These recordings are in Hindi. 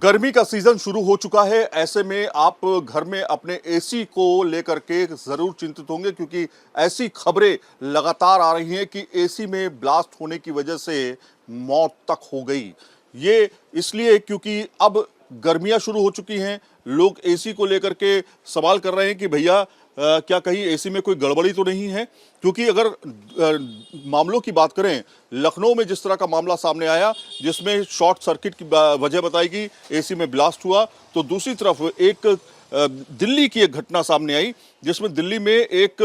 गर्मी का सीजन शुरू हो चुका है। ऐसे में आप घर में अपने एसी को लेकर के जरूर चिंतित होंगे, क्योंकि ऐसी खबरें लगातार आ रही हैं कि एसी में ब्लास्ट होने की वजह से मौत तक हो गई। ये इसलिए क्योंकि अब गर्मियां शुरू हो चुकी हैं। लोग एसी को लेकर के सवाल कर रहे हैं कि भैया क्या कहीं एसी में कोई गड़बड़ी तो नहीं है। क्योंकि अगर मामलों की बात करें, लखनऊ में जिस तरह का मामला सामने आया जिसमें शॉर्ट सर्किट की वजह बताई गई, एसी में ब्लास्ट हुआ, तो दूसरी तरफ एक दिल्ली की एक घटना सामने आई जिसमें दिल्ली में एक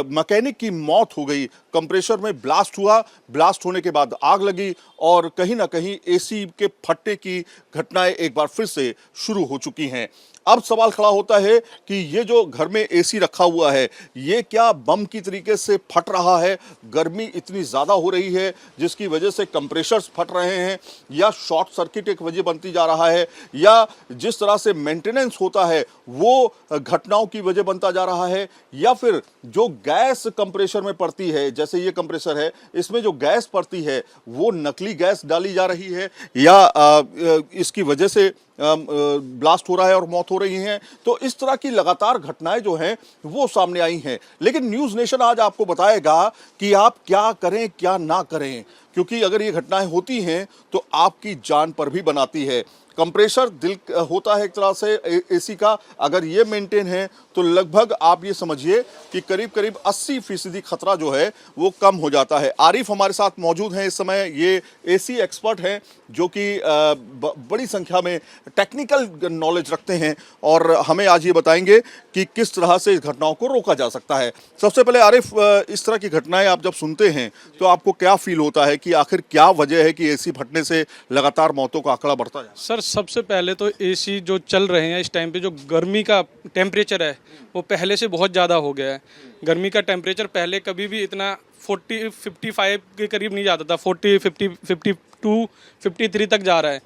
मैकेनिक की मौत हो गई। कंप्रेसर में ब्लास्ट हुआ, ब्लास्ट होने के बाद आग लगी और कहीं ना कहीं एसी के फटने की घटनाएं एक बार फिर से शुरू हो चुकी हैं। अब सवाल खड़ा होता है कि ये जो घर में एसी रखा हुआ है, ये क्या बम की तरीके से फट रहा है? गर्मी इतनी ज़्यादा हो रही है जिसकी वजह से कंप्रेशर्स फट रहे हैं, या शॉर्ट सर्किट एक वजह बनती जा रहा है, या जिस तरह से मेंटेनेंस होता है वो घटनाओं की वजह बनता जा रहा है, या फिर जो गैस कंप्रेसर में पड़ती है, जैसे ये कंप्रेसर है, इसमें जो गैस पड़ती है वो नकली गैस डाली जा रही है, या इसकी वजह से ब्लास्ट हो रहा है और मौत हो रही हैं। तो इस तरह की लगातार घटनाएं जो हैं वो सामने आई हैं। लेकिन न्यूज़ नेशन आज आपको बताएगा कि आप क्या करें क्या ना करें, क्योंकि अगर ये घटनाएं होती हैं तो आपकी जान पर भी बनाती है। कंप्रेसर दिल होता है एक तरह से एसी का, अगर ये मेंटेन है तो लगभग आप ये समझिए कि करीब करीब 80% खतरा जो है वो कम हो जाता है। आरिफ हमारे साथ मौजूद हैं इस समय। ये एसी एक्सपर्ट हैं जो कि बड़ी संख्या में टेक्निकल नॉलेज रखते हैं और हमें आज ये बताएंगे कि किस तरह से इस घटनाओं को रोका जा सकता है। सबसे पहले आरिफ, इस तरह की घटनाएं आप जब सुनते हैं तो आपको क्या फील होता है कि आखिर क्या वजह है कि एसी फटने से लगातार मौतों का आंकड़ा बढ़ता है? सर, सबसे पहले तो एसी जो चल रहे हैं इस टाइम पे, जो गर्मी का टेम्परेचर है वो पहले से बहुत ज़्यादा हो गया है। गर्मी का टेम्परेचर पहले कभी भी इतना 40-55 के करीब नहीं जाता था, 40, 50, 52, 53 तक जा रहा है,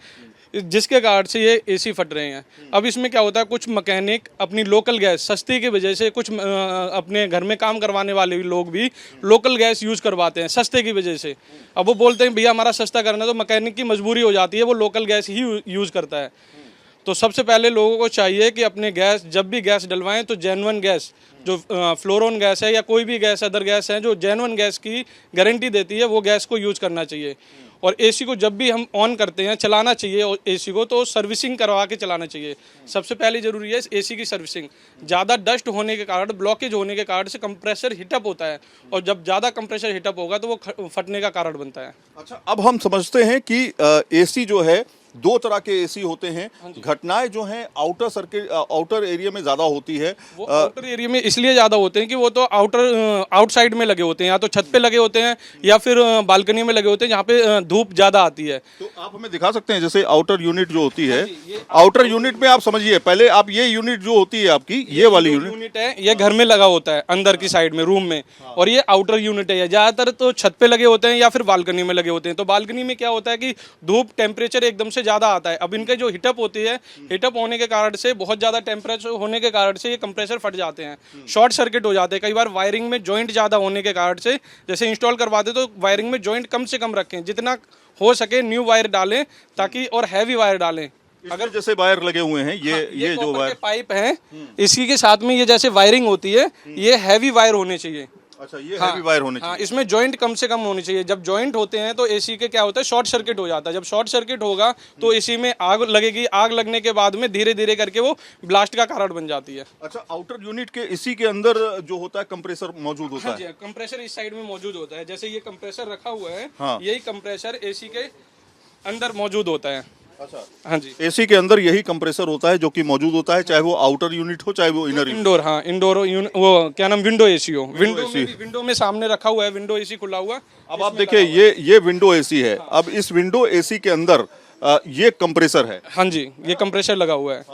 जिसके कारण से ये एसी फट रहे हैं। अब इसमें क्या होता है, कुछ मैकेनिक अपनी लोकल गैस सस्ती की वजह से, कुछ अपने घर में काम करवाने वाले लोग भी लोकल गैस यूज़ करवाते हैं सस्ते की वजह से। अब वो बोलते हैं भैया हमारा सस्ता करना है, तो मैकेनिक की मजबूरी हो जाती है, वो लोकल गैस ही यूज़ करता है। तो सबसे पहले लोगों को चाहिए कि अपने गैस जब भी गैस डलवाएं तो जेन्युइन गैस, जो फ्लोरोन गैस है या कोई भी गैस, अदर गैस है जो जेन्युइन गैस की गारंटी देती है, वो गैस को यूज़ करना चाहिए। और एसी को जब भी हम ऑन करते हैं, चलाना चाहिए एसी को, तो सर्विसिंग करवा के चलाना चाहिए। सबसे पहले ज़रूरी है एसी की सर्विसिंग। ज़्यादा डस्ट होने के कारण, ब्लॉकेज होने के कारण से कंप्रेसर हीटअप होता है, और जब ज़्यादा कंप्रेसर हीटअप होगा तो वो फटने का कारण बनता है। अच्छा, अब हम समझते हैं कि एसी जो है, दो तरह के एसी होते हैं। घटनाएं जो हैं आउटर सर्किट, आउटर एरिया में ज्यादा होती है। वो आउटर एरिया में इसलिए ज़्यादा होते हैं कि वो तो आउटसाइड में लगे होते हैं, या तो छत पे लगे होते हैं या फिर बालकनी में लगे होते हैं, जहाँ पे धूप ज़्यादा आती है। तो आप हमें दिखा सकते हैं, जैसे आउटर यूनिट जो होती है, आउटर यूनिट में आप समझिए, पहले आप ये यूनिट जो होती है आपकी, ये वाली यूनिट है, ये घर में लगा होता है अंदर की साइड में, रूम में, और ये आउटर यूनिट है। ज़्यादातर तो छत पे लगे होते हैं या फिर बालकनी में लगे होते हैं। तो बालकनी में क्या होता है कि धूप, टेम्परेचर एकदम से ज़्यादा आता है। अब इनके जो हीटअप होती है, हीटअप होने के कारण से, बहुत ज़्यादा टेम्परेचर होने के कारण से ये कंप्रेसर फट जाते हैं, शॉर्ट सर्किट हो जाते हैं। कई बार वायरिंग में जॉइंट ज़्यादा होने के कारण से, जैसे इंस्टॉल करवाते तो वायरिंग में जॉइंट कम से कम रखें, जितना हो सके न्यू वायर डालें, ताकि, और हैवी वायर डालें। अगर जैसे वायर लगे हुए हैं, ये जो वायर पाइप हैं, इसी के साथ में ये जैसे वायरिंग होती है, ये हैवी वायर होने चाहिए। अच्छा, ये हैवी वायर होने चाहिए। इसमें जॉइंट कम से कम होनी चाहिए। जब जॉइंट होते हैं तो एसी के क्या होता है, शॉर्ट सर्किट हो जाता है। जब शॉर्ट सर्किट होगा तो एसी में आग लगेगी, आग लगने के बाद में धीरे धीरे करके वो ब्लास्ट का कारण बन जाती है। अच्छा, आउटर यूनिट के इसी के अंदर जो होता है कंप्रेसर मौजूद होता है? कंप्रेसर इस साइड में मौजूद होता है। जैसे ये कंप्रेसर रखा हुआ है, हाँ। यही कंप्रेसर एसी के अंदर मौजूद होता है। अच्छा, हाँ जी, एसी के अंदर यही कंप्रेसर होता है जो कि मौजूद होता है, चाहे वो आउटर यूनिट हो चाहे वो इनर इंडोर। हाँ, इंडोर वो क्या नाम, विंडो एसी हो। विंडो में सामने रखा हुआ है, विंडो एसी खुला हुआ। अब आप देखिए, ये विंडो एसी है। अब इस विंडो एसी के अंदर ये कंप्रेसर है। हाँ जी, ये कंप्रेसर लगा हुआ है।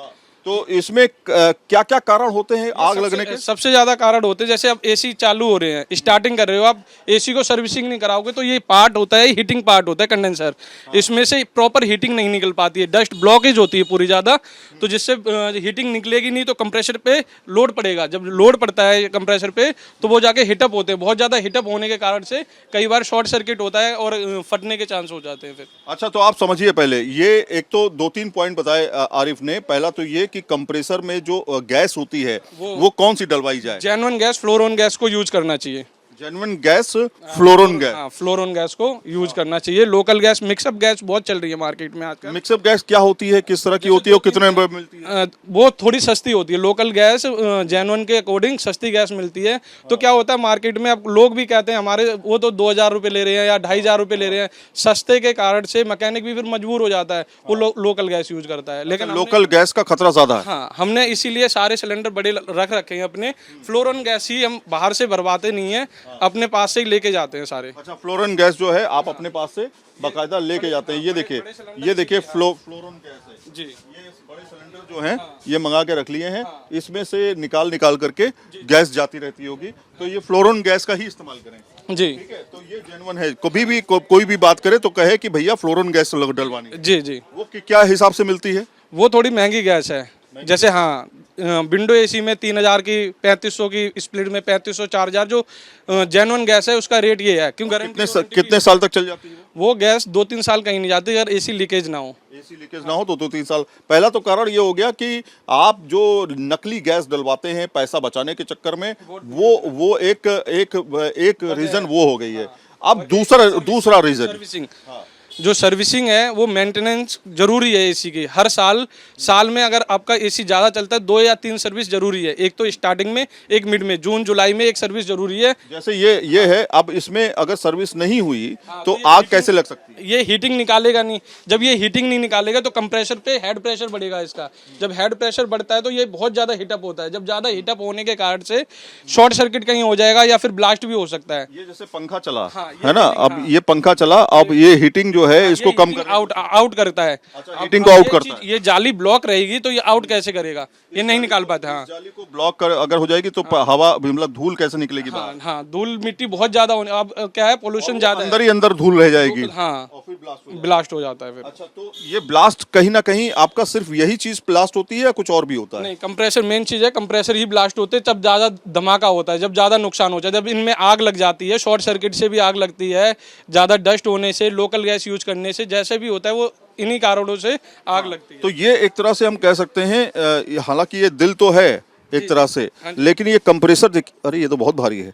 तो इसमें क्या क्या कारण होते हैं आग लगने के? सबसे ज्यादा कारण होते हैं, जैसे अब एसी चालू हो रहे हैं, स्टार्टिंग कर रहे हो आप, एसी को सर्विसिंग नहीं कराओगे तो ये पार्ट होता है, हीटिंग पार्ट होता है कंडेंसर, इसमें से प्रॉपर हीटिंग नहीं निकल पाती है, डस्ट ब्लॉकेज होती है पूरी ज्यादा, तो जिससे हीटिंग निकलेगी नहीं तो कंप्रेसर पे लोड पड़ेगा, जब लोड पड़ता है कंप्रेसर पे तो वो जाके हिटअप होते हैं, बहुत ज्यादा हिटअप होने के कारण से कई बार शॉर्ट सर्किट होता है और फटने के चांस हो जाते हैं फिर। अच्छा, तो आप समझिए पहले ये एक तो 2-3 पॉइंट बताए आरिफ ने। पहला तो ये कि कंप्रेसर में जो गैस होती है वो कौन सी डलवाई जाए? जेन्युइन गैस, फ्लोरोन गैस को यूज करना चाहिए। Genuine gas, Floron gas. हाँ, फ्लोरोन गैस को यूज करना चाहिए। लोकल गैस, मिक्सअप गैस बहुत चल रही है मार्केट में आजकल। मिक्सअप गैस क्या होती है, किस तरह की होती है और कितने में मिलती है? वो थोड़ी सस्ती होती है। लोकल गैस जेन्युइन के अकॉर्डिंग सस्ती गैस मिलती है। तो क्या होता है मार्केट में, अब लोग भी कहते हैं हमारे वो तो 2000 रुपये ले रहे हैं या 2500 रुपये ले रहे हैं, सस्ते के कारण से मैकेनिक भी फिर मजबूर हो जाता है, वो लोकल गैस यूज करता है। लेकिन लोकल गैस का खतरा ज्यादा है। हाँ, हमने इसीलिए सारे सिलेंडर बड़े रख रखे हैं अपने। फ्लोरोन गैस ही हम बाहर से भरवाते नहीं है, अपने पास से ही लेके जाते हैं सारे। अच्छा, फ्लोरोन गैस जो है आप अपने पास से बाकायदा लेके जाते हैं। ये देखिए फ्लोरोन गैस है जी। ये बड़े सिलेंडर जो हैं ये मंगा के रख लिए हैं, इसमें से निकाल करके गैस जाती रहती होगी, तो ये फ्लोरोन गैस का ही इस्तेमाल करें। जी ठीक है, तो ये जेन्युइन है। कभी भी कोई भी बात करे तो कहे कि भैया फ्लोरोन गैस डलवानी है। जी जी। वो क्या हिसाब से मिलती है? वो थोड़ी महंगी गैस है। जैसे हाँ, विंडो एसी में 3000 की, 3500 की, स्प्लिट में 3500, 4000 जो जेन्युइन गैस है उसका रेट ये है। क्यों? कितने साल तक चल जाती है वो गैस? 2-3 साल कहीं नहीं जाती अगर एसी लीकेज ना हो। एसी लीकेज ना हो तो 2-3 साल। पहला तो कारण ये हो गया कि आप जो नकली गैस डलवाते हैं पैसा बचाने के चक्कर में, वो एक रीजन वो हो गई है। अब दूसरा रीजन सर्विसिंग, जो सर्विसिंग है वो मेंटेनेंस जरूरी है एसी की। हर साल में अगर आपका एसी ज़्यादा चलता है 2 या 3 सर्विस जरूरी है। एक तो स्टार्टिंग में, एक मिड में, जून जुलाई में एक सर्विस जरूरी है। जैसे ये है, अब इसमें अगर सर्विस नहीं हुई तो आग कैसे लग सकती है? ये हीटिंग निकालेगा नहीं। जब ये हीटिंग नहीं निकालेगा तो कंप्रेसर पे हेड प्रेशर बढ़ेगा इसका। जब हेड प्रेशर बढ़ता है तो ये बहुत ज़्यादा हीटअप होता है। जब ज़्यादा हीटअप होने के कारण से शॉर्ट सर्किट कहीं हो जाएगा या फिर ब्लास्ट भी हो सकता है। ये जैसे पंखा चला ये है ना, अब ये पंखा चला, अब ये हीटिंग जो है इसको कम कर आउट करता है। हीटिंग को आउट करता है। ये जाली ब्लॉक रहेगी तो ये आउट कैसे करेगा? ये नहीं निकाल पाता। हाँ, जाली को ब्लॉक कर अगर हो जाएगी तो हवा, मतलब धूल कैसे निकलेगी बाहर? हाँ, धूल मिट्टी बहुत ज्यादा होने, अब क्या है, पोल्यूशन ज्यादा है, अंदर ही अंदर धूल रह जाएगी। हाँ, और फिर ब्लास्ट हो जाता है फिर। अच्छा, तो ये ब्लास्ट कहीं ना कहीं आपका सिर्फ यही चीज ब्लास्ट होती है या कुछ और भी होता है? नहीं, कंप्रेसर मेन चीज है। कंप्रेसर ही ब्लास्ट होते हैं जब ज्यादा धमाका होता है, जब ज्यादा नुकसान होता है, जब इनमें आग लग जाती है। शॉर्ट सर्किट से भी आग लगती है, ज्यादा डस्ट होने से, लोकल गैस यूज करने से, जैसे भी होता है वो इन्हीं कारणों से आग लगती है। तो ये एक तरह से हम कह सकते हैं, हालांकि ये दिल तो है एक तरह से, लेकिन ये कंप्रेसर अरे ये तो बहुत भारी है।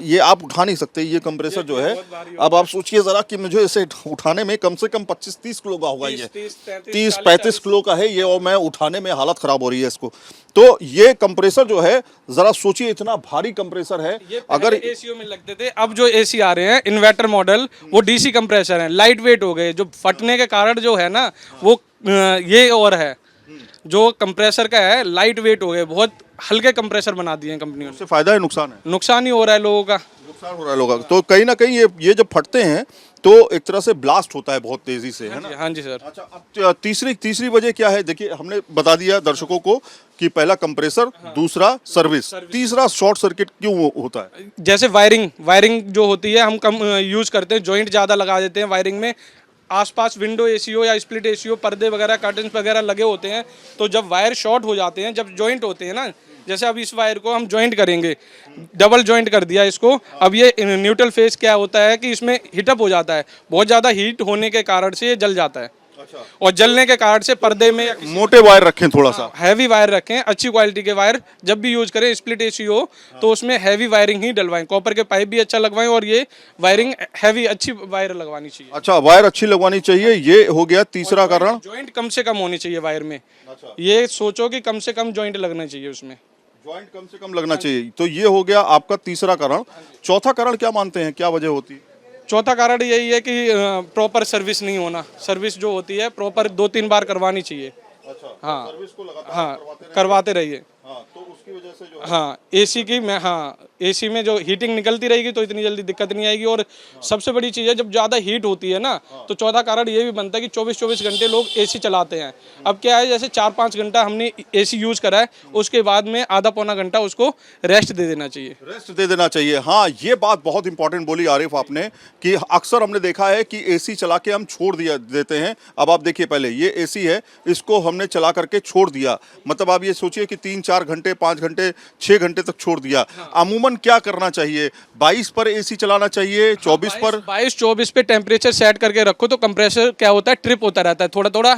ये आप उठा नहीं सकते ये कंप्रेसर जो है। अब आप सोचिए जरा कि मुझे इसे उठाने में कम से कम 25-30 किलो का होगा। ये 30-35 किलो का है ये, और मैं उठाने में हालत खराब हो रही है इसको। तो ये कंप्रेसर जो है, जरा सोचिए इतना भारी कंप्रेसर है। अगर एसीओ में लगते थे, अब जो एसी आ रहे हैं इन्वर्टर मॉडल, वो डीसी कंप्रेसर हैं, लाइट वेट हो गए। जो फटने के कारण जो है ना वो ये और है, जो कंप्रेसर का है लाइट वेट हो गए, बहुत हल्के कंप्रेसर बना दिए हैं कंपनियों ने। उससे फायदा है नुकसान है? नुकसान ही हो रहा है लोगों का। नुकसान हो रहा है लोगों का। तो कहीं ना कहीं ये जब फटते हैं तो एक तरह से ब्लास्ट होता है बहुत तेजी से, है ना? हाँ जी सर। अच्छा, अब तीसरी वजह क्या है? देखिए, हमने बता दिया दर्शकों को कि पहला कंप्रेसर, दूसरा सर्विस, तीसरा शॉर्ट सर्किट क्यों होता है? जैसे वायरिंग जो होती है हम कम यूज करते हैं, जॉइंट ज्यादा लगा देते हैं वायरिंग में। आसपास विंडो एसी हो या स्प्लिट एसी हो, पर्दे वगैरह, कर्टन्स वगैरह लगे होते हैं, तो जब वायर शॉर्ट हो जाते हैं, जब जॉइंट होते हैं ना, जैसे अब इस वायर को हम जॉइंट करेंगे, डबल जॉइंट कर दिया इसको, अब ये न्यूट्रल फेस क्या होता है कि इसमें हीटअप हो जाता है, बहुत ज़्यादा हीट होने के कारण से ये जल जाता है। अच्छा। और जलने के कारण से पर्दे में मोटे वायर रखें, थोड़ा सा हैवी वायर रखें, अच्छी क्वालिटी के वायर जब भी यूज करें। स्प्लिट एसी हो तो उसमें हैवी वायरिंग ही डलवाएं, कॉपर के पाइप भी अच्छा लगवाएं, और ये वायरिंग हैवी अच्छी वायर लगवानी चाहिए। अच्छा, वायर अच्छी लगवानी चाहिए, ये हो गया तीसरा कारण। जॉइंट कम से कम होनी चाहिए वायर में। अच्छा। ये सोचो कि कम से कम जॉइंट लगना चाहिए उसमें, जॉइंट कम से कम लगना चाहिए। तो ये हो गया आपका तीसरा कारण। चौथा कारण क्या मानते हैं, क्या वजह होती है? चौथा कारण यही है कि प्रॉपर सर्विस नहीं होना। सर्विस जो होती है प्रॉपर 2-3 बार करवानी चाहिए। अच्छा, हाँ, सर्विस को लगातार हाँ, करवाते रहिए। हाँ, तो उसकी वजह से जो हाँ, एसी की मैं, हाँ, एसी में जो हीटिंग निकलती रहेगी तो इतनी जल्दी दिक्कत नहीं आएगी। और सबसे बड़ी चीज़ है, जब ज़्यादा हीट होती है ना तो चौथा कारण ये भी बनता है कि 24-24 घंटे लोग एसी चलाते हैं। अब क्या है, जैसे 4-5 घंटा हमने एसी यूज़ करा है, उसके बाद में आधा पौना घंटा उसको रेस्ट दे देना चाहिए। रेस्ट दे देना चाहिए। हाँ, ये बात बहुत इंपॉर्टेंट बोली आरिफ आपने कि अक्सर हमने देखा है कि एसी चला के हम छोड़ दिया देते हैं। अब आप देखिए, पहले ये एसी है, इसको हमने चला करके छोड़ दिया, मतलब आप ये सोचिए कि 3-4 घंटे, 5 घंटे, 6 घंटे तक छोड़ दिया। अमूमन क्या करना चाहिए? 22 पर एसी चलाना चाहिए, 24 पर? 22-24 पे टेम्परेचर सेट करके रखो तो कंप्रेसर क्या होता है, ट्रिप होता रहता है थोड़ा थोड़ा।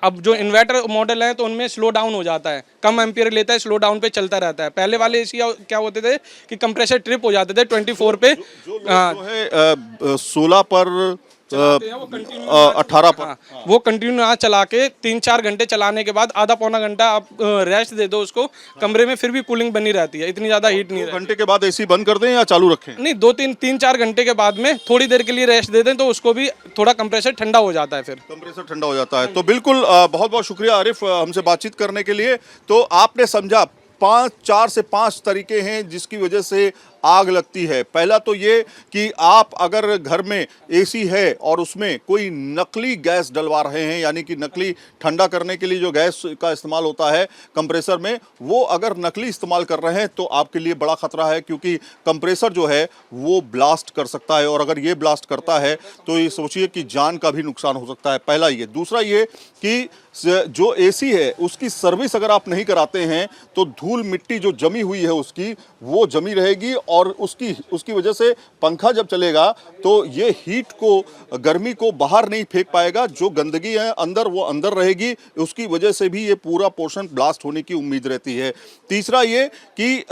अब जो इन्वर्टर मॉडल है तो उनमें स्लो डाउन हो जाता है, कम एम्पियर लेता है, स्लो डाउन पे चलता रहता है। पहले वाले एसी क्या होते थे कि कंप्रेसर ट्रिप हो जाते थे 24 पे। जो है 16 पर, 18 पर, वो कंटिन्यू ना चला के 3-4 घंटे चलाने के बाद आधा पौना घंटा आप रेस्ट दे दो उसको, कमरे में फिर भी कूलिंग बनी रहती है, इतनी ज़्यादा हीट नहीं रहती। घंटे के बाद एसी बंद कर दें या चालू रखें? नहीं, 2-3-4 घंटे के बाद में थोड़ी देर के लिए रेस्ट दे दें तो उसको भी थोड़ा कंप्रेसर ठंडा हो जाता है, फिर कंप्रेसर ठंडा हो जाता है। तो बिल्कुल बहुत बहुत शुक्रिया आरिफ हमसे बातचीत करने के लिए। तो आपने समझा 4 से 5 तरीके हैं जिसकी वजह से आग लगती है। पहला तो ये कि आप अगर घर में एसी है और उसमें कोई नकली गैस डलवा रहे हैं, यानी कि नकली ठंडा करने के लिए जो गैस का इस्तेमाल होता है कंप्रेसर में, वो अगर नकली इस्तेमाल कर रहे हैं तो आपके लिए बड़ा खतरा है, क्योंकि कंप्रेसर जो है वो ब्लास्ट कर सकता है, और अगर ये ब्लास्ट करता है तो ये सोचिए कि जान का भी नुकसान हो सकता है। पहला ये। दूसरा ये कि जो एसी है उसकी सर्विस अगर आप नहीं कराते हैं तो धूल मिट्टी जो जमी हुई है उसकी, वो जमी रहेगी, और उसकी वजह से पंखा जब चलेगा तो ये हीट को, गर्मी को बाहर नहीं फेंक पाएगा। जो गंदगी है अंदर, वो अंदर रहेगी, उसकी वजह से भी ये पूरा पोर्शन ब्लास्ट होने की उम्मीद रहती है। तीसरा ये कि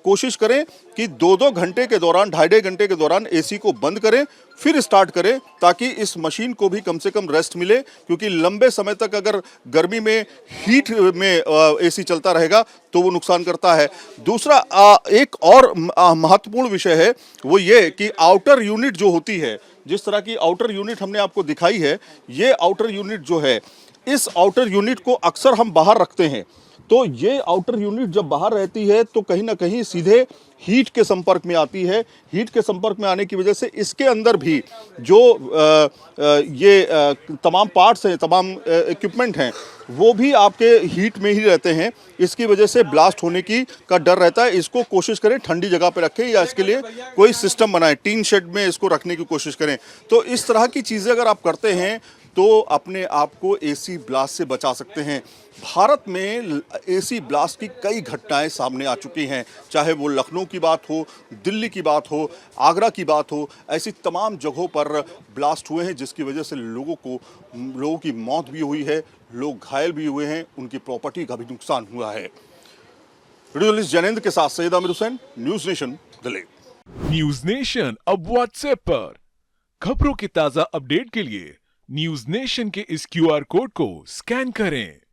कोशिश करें कि 2-2 घंटे के दौरान, 2.5 घंटे के दौरान एसी को बंद करें, फिर स्टार्ट करें, ताकि इस मशीन को भी कम से कम रेस्ट मिले, क्योंकि लंबे समय तक अगर गर्मी में, हीट में एसी चलता रहेगा तो वो नुकसान करता है। दूसरा एक और महत्वपूर्ण विषय है, वो ये कि आउटर यूनिट जो होती है, जिस तरह की आउटर यूनिट हमने आपको दिखाई है, ये आउटर यूनिट जो है, इस आउटर यूनिट को अक्सर हम बाहर रखते हैं। तो ये आउटर यूनिट जब बाहर रहती है तो कहीं ना कहीं सीधे हीट के संपर्क में आती है। हीट के संपर्क में आने की वजह से इसके अंदर भी जो तमाम पार्ट्स हैं, तमाम इक्विपमेंट हैं, वो भी आपके हीट में ही रहते हैं। इसकी वजह से ब्लास्ट होने का डर रहता है। इसको कोशिश करें ठंडी जगह पे रखें, या इसके लिए कोई सिस्टम बनाएं, टीन शेड में इसको रखने की कोशिश करें। तो इस तरह की चीज़ें अगर आप करते हैं तो अपने आप को एसी ब्लास्ट से बचा सकते हैं। भारत में एसी ब्लास्ट की कई घटनाएं सामने आ चुकी हैं, चाहे वो लखनऊ की बात हो, दिल्ली की बात हो, आगरा की बात हो, ऐसी तमाम जगहों पर ब्लास्ट हुए हैं, जिसकी वजह से लोगों की मौत भी हुई है, लोग घायल भी हुए हैं, उनकी प्रॉपर्टी का भी नुकसान हुआ है। वीडियो जर्नलिस्ट जैनेंद्र के साथ Syed Aamir Hussain, news nation Delhi. News nation अब व्हाट्सएप पर खबरों के ताजा अपडेट के लिए न्यूज नेशन के इस QR कोड को स्कैन करें।